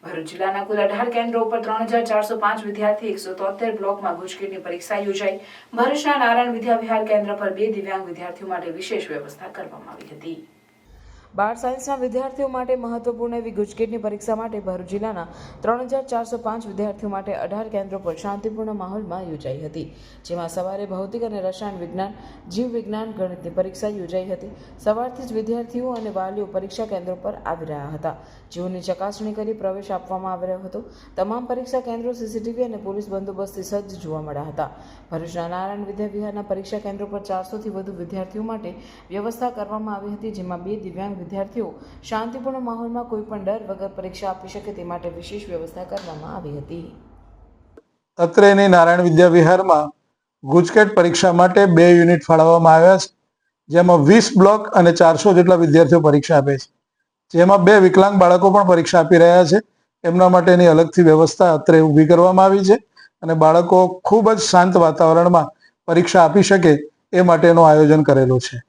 ભરૂચ જિલ્લાના કુલ 18 કેન્દ્રો ઉપર 3405 વિદ્યાર્થી 173 બ્લોકમાં ગુજકેટની પરીક્ષા યોજાઈ। ભરૂચના નારાયણ વિદ્યા વિહાર કેન્દ્ર પર 2 દિવ્યાંગ વિદ્યાર્થીઓ માટે વિશેષ વ્યવસ્થા કરવામાં આવી હતી। બાર સાયન્સના વિદ્યાર્થીઓ માટે મહત્વપૂર્ણ એવી ગુજકેટની પરીક્ષા માટે ભરૂચ જિલ્લાના 3405 વિદ્યાર્થીઓ માટે 18 કેન્દ્રો પર શાંતિપૂર્ણ માહોલમાં યોજાઈ હતી, જેમાં સવારે ભૌતિક અને રસાયણ વિજ્ઞાન, જીવ વિજ્ઞાન, ગણિતની પરીક્ષા યોજાઈ હતી। સવારથી જ વિદ્યાર્થીઓ અને વાલીઓ પરીક્ષા કેન્દ્રો પર આવી રહ્યા હતા, જેઓની ચકાસણી કરી પ્રવેશ આપવામાં આવી રહ્યો હતો। તમામ પરીક્ષા કેન્દ્રો સીસીટીવી અને પોલીસ બંદોબસ્તથી સજ્જ જોવા મળ્યા હતા। ભરૂચના નારાયણ વિદ્યા વિહારના પરીક્ષા કેન્દ્રો પર 400થી વધુ વિદ્યાર્થીઓ માટે વ્યવસ્થા કરવામાં આવી હતી, જેમાં 2 દિવ્યાંગ વિદ્યાર્થીઓ શાંતિપૂર્ણ માહોલમાં કોઈ પણ ડર વગર પરીક્ષા આપી શકે તે માટે વિશેષ વ્યવસ્થા કરવામાં આવી હતી। અત્રેની નારાયણ વિદ્યા વિહારમાં ગુજકેટ પરીક્ષા માટે 2 યુનિટ ફાળવવામાં આવ્યા છે, જેમાં 20 બ્લોક અને 400 જેટલા વિદ્યાર્થીઓ પરીક્ષા આપે છે, જેમાં 2 વિકલાંગ બાળકો પણ પરીક્ષા આપી રહ્યા છે। એમના માટેની અલગથી વ્યવસ્થા અત્રે ઊભી કરવામાં આવી છે અને બાળકો ખૂબ જ શાંત વાતાવરણમાં પરીક્ષા આપી શકે એ માટેનું આયોજન કરેલું છે।